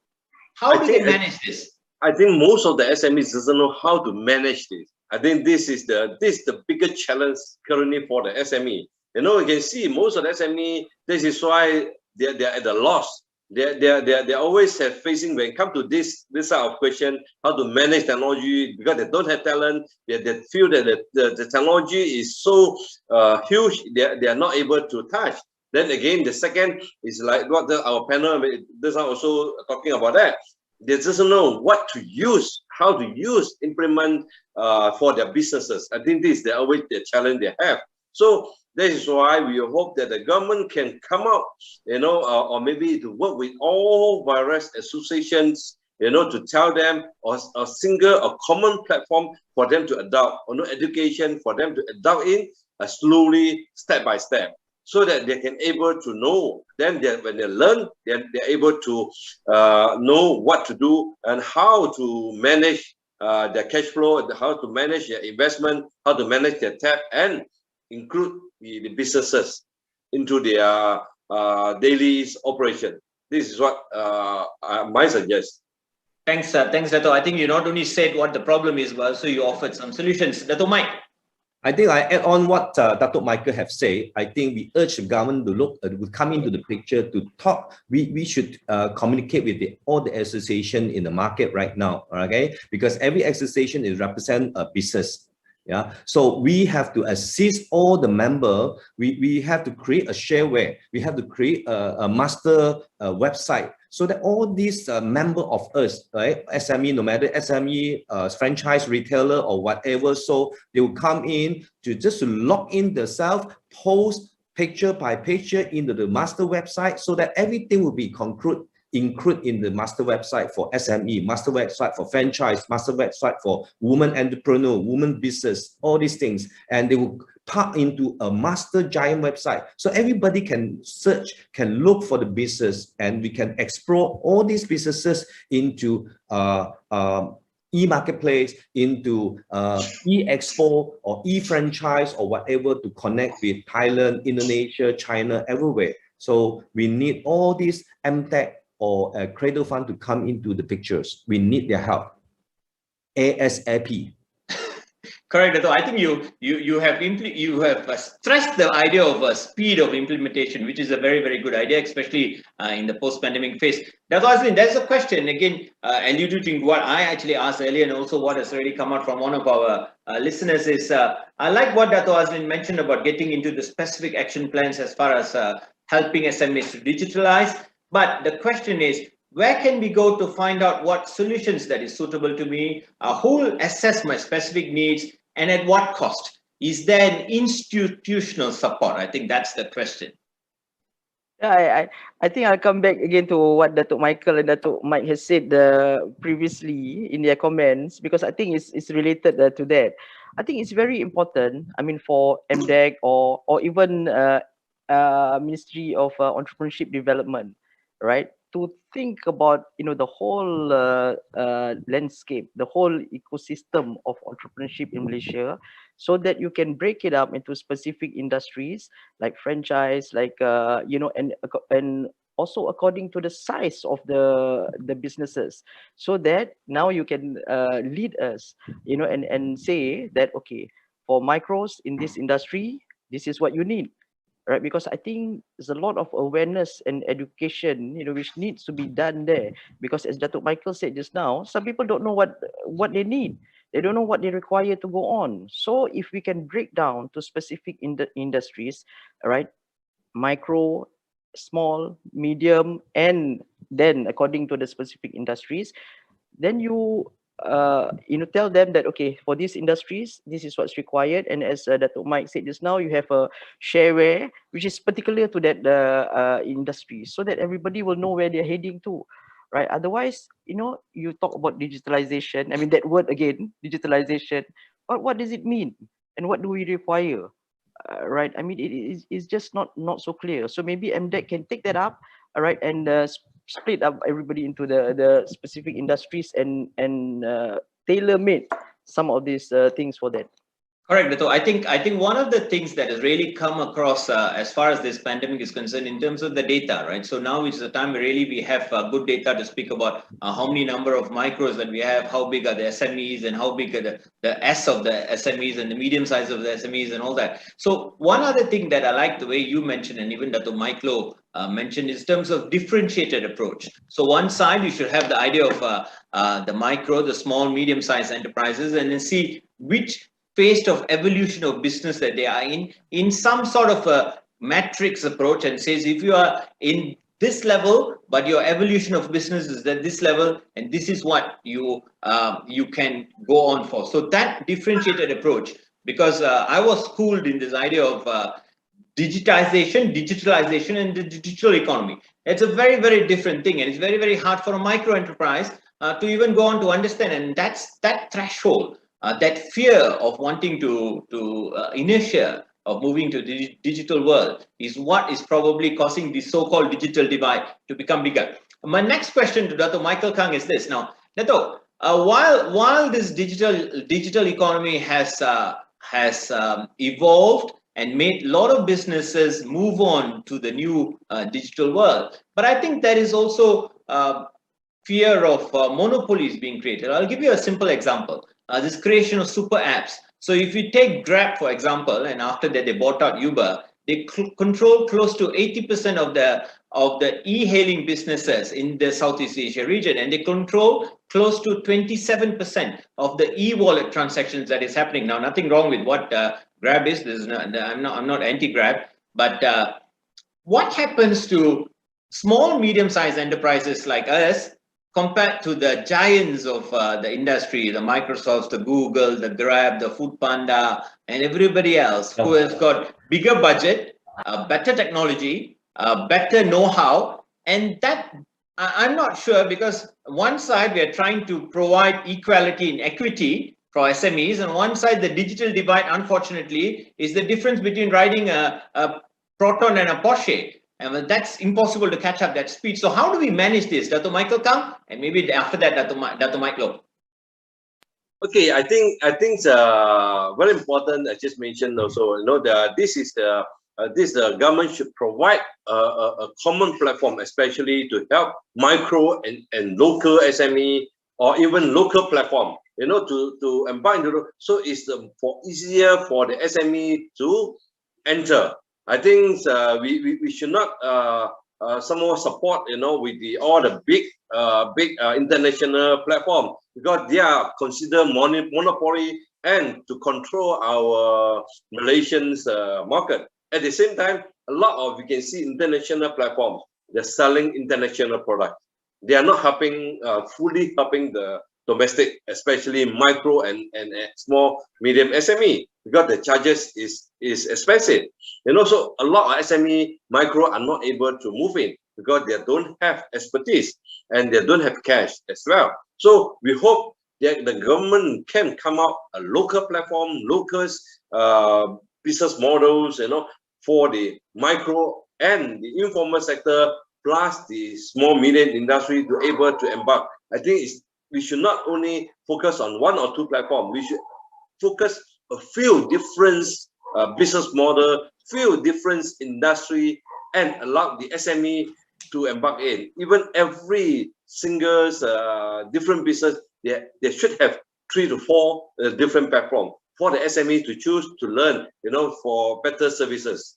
how do they manage this? I think most of the SMEs doesn't know how to manage this. I think this is the biggest challenge currently for the SME. You know, you can see most of the SME. This is why they're at a loss. They always have facing when it comes to this sort of question, how to manage technology, because they don't have talent. They feel that the technology is so huge, they are not able to touch. Then again, the second is like what our panel, this are also talking about that. They doesn't know what to use, how to use, implement for their businesses. I think this is always the challenge they have. So that is why we hope that the government can come out, you know, or maybe to work with all various associations, you know, to tell them a single, a common platform for them to adopt, or no education for them to adopt in slowly, step by step, so that they can able to know. Then when they learn, they're able to know what to do and how to manage their cash flow, how to manage their investment, how to manage their tap, and include the businesses into their daily operation. This is what I might suggest. Thanks, Dato'. I think you not only said what the problem is, but also you offered some solutions. Dato' Mike. I think I add on what Dato' Michael have said. I think we urge the government to look, will come into the picture to talk. We should communicate with all the association in the market right now, okay? Because every association is represent a business. Yeah, so we have to assist all the member. We have to create a shareware. We have to create a master website so that all these member of us, right, SME, no matter SME, franchise retailer or whatever, so they will come in to just to log in themselves, post picture by picture into the master website, so that everything will be include in the master website for SME, master website for franchise, master website for women entrepreneur, women business, all these things. And they will pop into a master giant website. So everybody can search, can look for the business, and we can explore all these businesses into e-marketplace, into e-expo or e-franchise or whatever to connect with Thailand, Indonesia, China, everywhere. So we need all these MTech or a cradle fund to come into the pictures. We need their help ASAP. Correct, Dato'. I think you have stressed the idea of speed of implementation, which is a very, very good idea, especially in the post-pandemic phase. Dato' Azlin, there's a question again alluding to what I actually asked earlier, and also what has already come out from one of our listeners is I like what Dato' Azlin mentioned about getting into the specific action plans as far as helping SMEs to digitalize. But the question is, where can we go to find out what solutions that is suitable to me? Who will assess my specific needs, and at what cost? Is there an institutional support? I think that's the question. Yeah, I think I'll come back again to what Dato' Michael and Dato' Mike has said previously in their comments, because I think it's related to that. I think it's very important, I mean, for MDEC or even Ministry of Entrepreneurship Development, right, to think about, you know, the whole landscape, the whole ecosystem of entrepreneurship in Malaysia, so that you can break it up into specific industries like franchise, like you know, and also according to the size of the businesses, so that now you can lead us, you know, and say that, okay, for micros in this industry, this is what you need, right? Because I think there's a lot of awareness and education, you know, which needs to be done there. Because as Dato' Michael said just now, some people don't know what they need. They don't know what they require to go on. So if we can break down to specific industries, right, micro, small, medium, and then according to the specific industries, then you tell them that, okay, for these industries, this is what's required. And as Dato' Mike said just now, you have a shareware which is particular to that industry, so that everybody will know where they're heading to, right? Otherwise, you know, you talk about digitalization, I mean, that word again, digitalization, but what does it mean and what do we require? Right, I mean, it's just not so clear. So maybe MDEC can take that up, all right, and split up everybody into the specific industries and tailor-made some of these things for that. Correct, Dato. I think one of the things that has really come across as far as this pandemic is concerned in terms of the data, right? So now is the time where really we have good data to speak about how many number of micros that we have, how big are the SMEs, and how big are the S of the SMEs and the medium size of the SMEs and all that. So one other thing that I like the way you mentioned, and even Dato Michael mentioned, is in terms of differentiated approach. So one side you should have the idea of the micro, the small, medium sized enterprises, and then see which phase of evolution of business that they are in some sort of a matrix approach, and says if you are in this level but your evolution of business is at this level, and this is what you can go on for. So that differentiated approach, because I was schooled in this idea of digitalization, and the digital economy. It's a very, very different thing, and it's very, very hard for a micro enterprise to even go on to understand. And that's that threshold, that fear of wanting to inertia of moving to the digital world is what is probably causing the so-called digital divide to become bigger. My next question to Dato Michael Kang is this. Now, Dato, while this digital economy has evolved and made a lot of businesses move on to the new digital world, but I think there is also fear of monopolies being created. I'll give you a simple example. This creation of super apps. So if you take Grab, for example, and after that they bought out Uber, they control close to 80% of the e-hailing businesses in the Southeast Asia region, and they control close to 27% of the e-wallet transactions that is happening now. Nothing wrong with what Grab is. I'm not anti-Grab, but what happens to small, medium-sized enterprises like us compared to the giants of the industry, the Microsofts, the Google, the Grab, the Foodpanda, and everybody else who has got bigger budget, better technology, better know-how, and that I'm not sure, because one side we are trying to provide equality and equity for SMEs, and one side the digital divide, unfortunately, is the difference between riding a Proton and a Porsche. And that's impossible to catch up that speed. So how do we manage this, Dato Michael Kang? And maybe after that, Dato Michael. Okay, I think it's very important. I just mentioned also, the government should provide a common platform, especially to help micro and local SME, or even local platform, to embark into. So it's easier for the SME to enter. I think we should not somehow support, with all the big international platform, because they are considered monopoly and to control our Malaysian market. At the same time, a lot of, you can see international platforms, they're selling international products. They are not fully helping the domestic, especially micro and small, medium SME, because the charges is expensive. And also a lot of SME, micro are not able to move in because they don't have expertise and they don't have cash as well. So we hope that the government can come out a local platform, local business models, for the micro and the informal sector, plus the small medium industry to able to embark. I think we should not only focus on one or two platforms. We should focus a few different business model, few different industry, and allow the SME to embark in. Even every single different business, they should have 3 to 4 different platforms for the SME to choose to learn, for better services.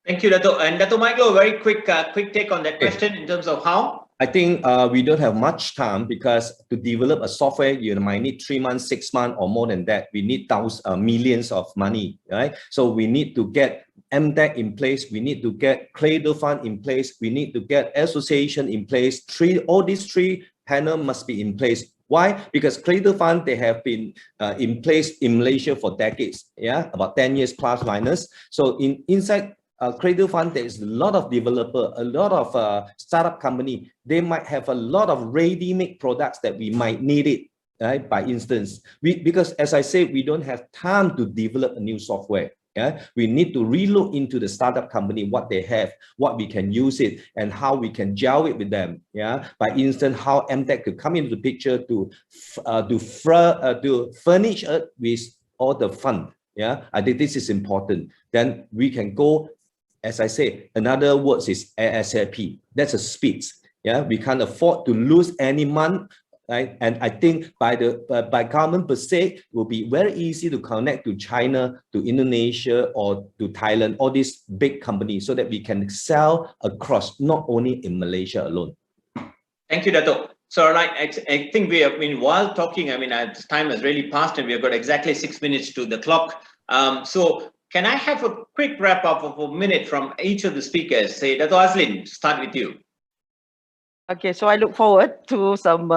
Thank you, Dato. And Dato Michael, very quick take on that question in terms of how? I think we don't have much time, because to develop a software, you might need 3 months, 6 months, or more than that. We need millions of money, right? So we need to get MTech in place. We need to get Cradle Fund in place. We need to get association in place. All these 3 panels must be in place. Why? Because Cradle Fund, they have been in place in Malaysia for decades, about 10 years plus minus. So inside Cradle Fund, there is a lot of developer, a lot of startup company. They might have a lot of ready-made products that we might need it, right? By instance, because as I said, we don't have time to develop a new software. We need to relook into the startup company, what they have, what we can use it, and how we can gel it with them. By instance, how MTech could come into the picture to furnish it with all the fund. Yeah, I think this is important. Then we can go, as I say, another word is ASAP. That's a speed. Yeah, we can't afford to lose any month. Right? And I think by government per se, it will be very easy to connect to China, to Indonesia, or to Thailand, all these big companies, so that we can sell across, not only in Malaysia alone. Thank you, Dato. So, right, I think we have been, while talking, time has really passed and we have got exactly 6 minutes to the clock. So can I have a quick wrap up of a minute from each of the speakers? Say, Dato Azlin, start with you. Okay, so I look forward to some,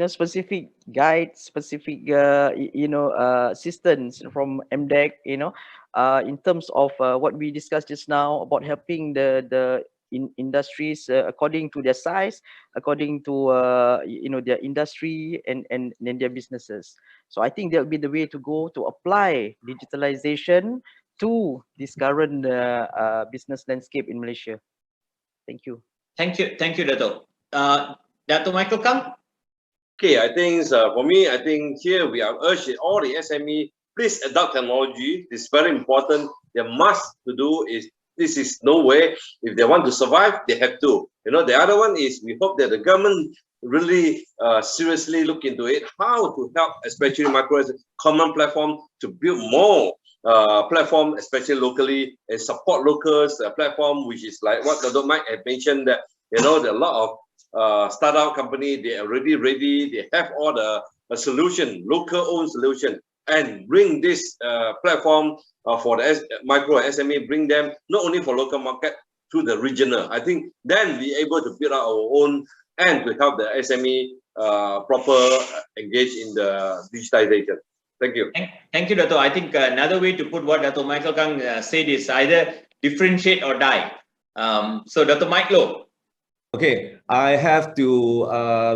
specific guides, specific, assistance from MDEC, in terms of what we discussed just now about helping the industries according to their size, according to, their industry and their businesses. So I think that will be the way to go to apply digitalization to this current business landscape in Malaysia. Thank you. Thank you, Dato. Dato Michael Kang? Okay, I think for me, I think here we are urging all the SME, please adopt technology. It's very important. They must to do is, this is no way. If they want to survive, they have to. The other one is we hope that the government really seriously look into it, how to help, especially micro as a common platform, to build more platform, especially locally, and support locals platform, which is like what Dr. Mike had mentioned, that there are a lot of startup company, they are already ready, they have all the solution, local owned solution, and bring this platform for the micro SME, bring them not only for local market to the regional. I think then we able to build our own and to help the SME proper engage in the digitization. Thank you. Thank you, Dato. I think another way to put what Dato Michael Kang said is either differentiate or die. So Dato Michael. Okay, I have to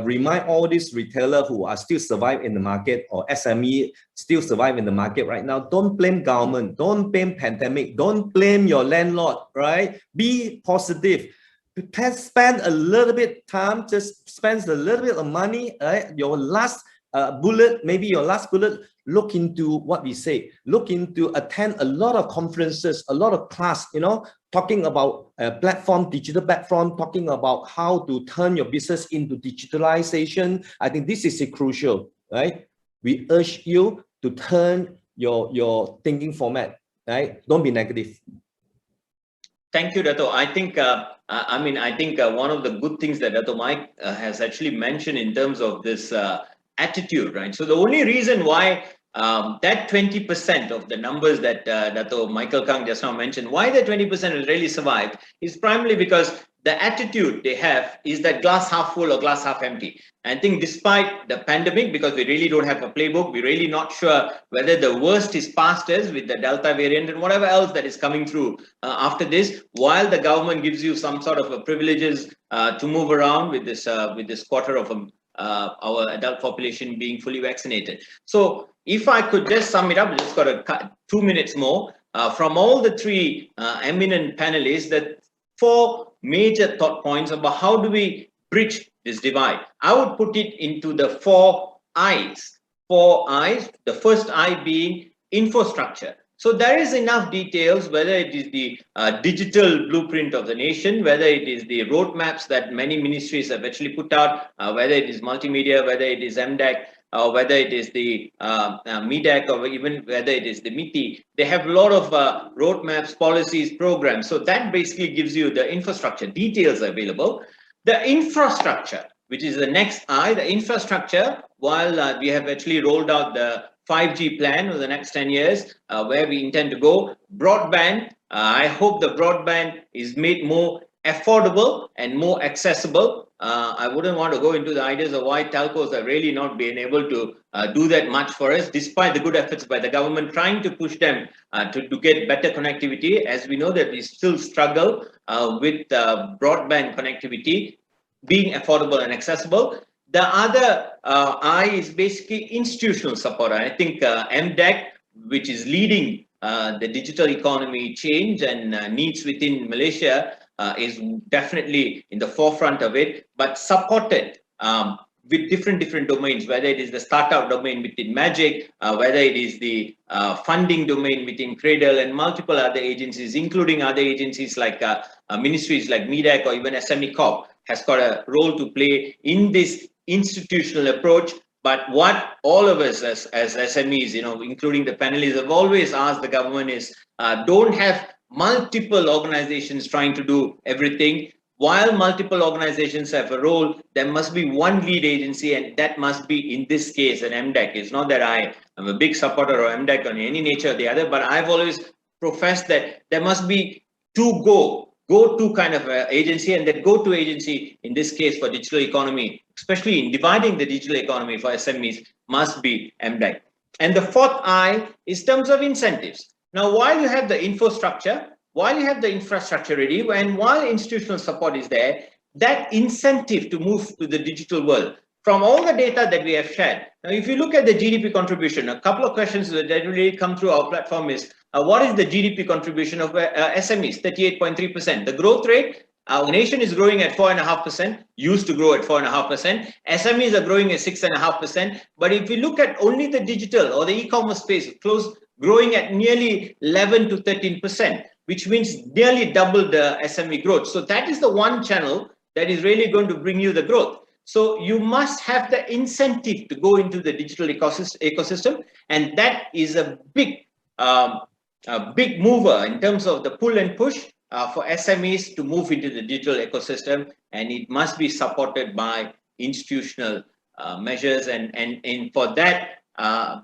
remind all these retailers who are still survive in the market, or SME still survive in the market right now. Don't blame government, don't blame pandemic, don't blame your landlord, right? Be positive. Spend a little bit time, just spend a little bit of money, right? Your last bullet, maybe your last bullet, look into what we say, look into attend a lot of conferences, a lot of class, talking about platform, digital platform, talking about how to turn your business into digitalization. I think this is crucial, right? We urge you to turn your thinking format, right? Don't be negative. Thank you, Dato. I think, one of the good things that Dato Mike has actually mentioned in terms of this attitude, right? So the only reason why that 20% of the numbers that Dato Michael Kang just now mentioned, why that 20% has really survived is primarily because the attitude they have is that glass half full or glass half empty. I think despite the pandemic, because we really don't have a playbook, we're really not sure whether the worst is past us with the Delta variant and whatever else that is coming through after this, while the government gives you some sort of privileges to move around with this quarter of our adult population being fully vaccinated. So if I could just sum it up, we just got a 2 minutes more from all the three eminent panelists, that 4 major thought points about how do we bridge this divide. I would put it into the 4 I's. 4 I's, the first I being infrastructure. So there is enough details, whether it is the digital blueprint of the nation, whether it is the roadmaps that many ministries have actually put out, whether it is multimedia, whether it is MDEC, or whether it is the MEDEC, or even whether it is the MITI. They have a lot of roadmaps, policies, programs. So that basically gives you the infrastructure details available. The infrastructure, which is the next I, the infrastructure, while we have actually rolled out the 5G plan for the next 10 years, where we intend to go. Broadband, I hope the broadband is made more affordable and more accessible. I wouldn't want to go into the ideas of why telcos are really not being able to do that much for us, despite the good efforts by the government trying to push them to get better connectivity. As we know that we still struggle with broadband connectivity being affordable and accessible. The other I is basically institutional support. I think MDEC, which is leading the digital economy change and needs within Malaysia, is definitely in the forefront of it, but supported with different domains, whether it is the startup domain within Magic, whether it is the funding domain within Cradle, and multiple other agencies, including other agencies like ministries like MEDAC or even SME Corp, has got a role to play in this institutional approach. But what all of us as SMEs, including the panelists, have always asked the government is don't have multiple organizations trying to do everything. While multiple organizations have a role, there must be one lead agency, and that must be, in this case, an MDEC. It's not that I am a big supporter of MDEC on any nature or the other, but I've always professed that there must be two go-to kind of agency, and that go-to agency, in this case for digital economy, especially in dividing the digital economy for SMEs, must be MDEC. And the fourth I is terms of incentives. Now, while you have the infrastructure ready, and while institutional support is there, that incentive to move to the digital world, from all the data that we have shared. Now, if you look at the GDP contribution, a couple of questions that really come through our platform is, what is the GDP contribution of SMEs? 38.3%. The growth rate, our nation is growing at 4.5%, used to grow at 4.5%. SMEs are growing at 6.5%. But if we look at only the digital or the e-commerce space, growing at nearly 11 to 13%, which means nearly double the SME growth. So that is the one channel that is really going to bring you the growth. So you must have the incentive to go into the digital ecosystem, and that is a big mover in terms of the pull and push for SMEs to move into the digital ecosystem, and it must be supported by institutional measures. And for that,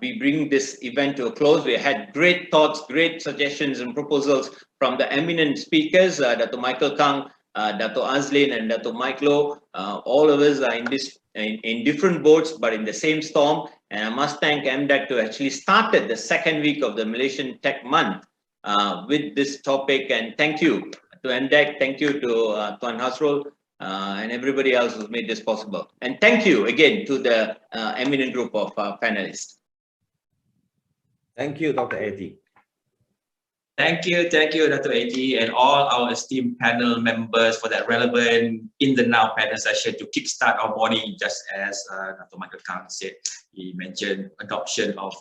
we bring this event to a close. We had great thoughts, great suggestions and proposals from the eminent speakers, Dr. Michael Kang, Dr. Azlin, and Dr. Mike Loh. All of us are in different boats, but in the same storm. And I must thank MDEC to actually started the second week of the Malaysian Tech Month with this topic. And thank you to MDEC, thank you to Tuan Hasrul, and everybody else who's made this possible. And thank you again to the eminent group of panelists. Thank you, Dr. Eddie. Thank you, Dr. Eddie, and all our esteemed panel members for that relevant In the Now panel session to kickstart our morning. Just as Dr. Michael Kang said, he mentioned adoption of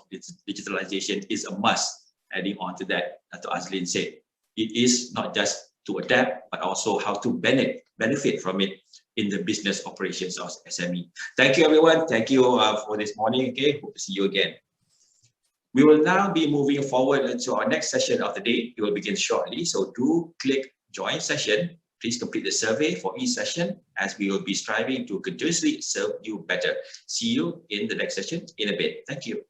digitalization is a must. Adding on to that, Dr. Azlin said, it is not just to adapt, but also how to benefit from it in the business operations of SME. Thank you, everyone. Thank you for this morning. Okay, hope to see you again. We will now be moving forward to our next session of the day. It will begin shortly, so do click join session. Please complete the survey for each session, as we will be striving to continuously serve you better. See you in the next session in a bit. Thank you.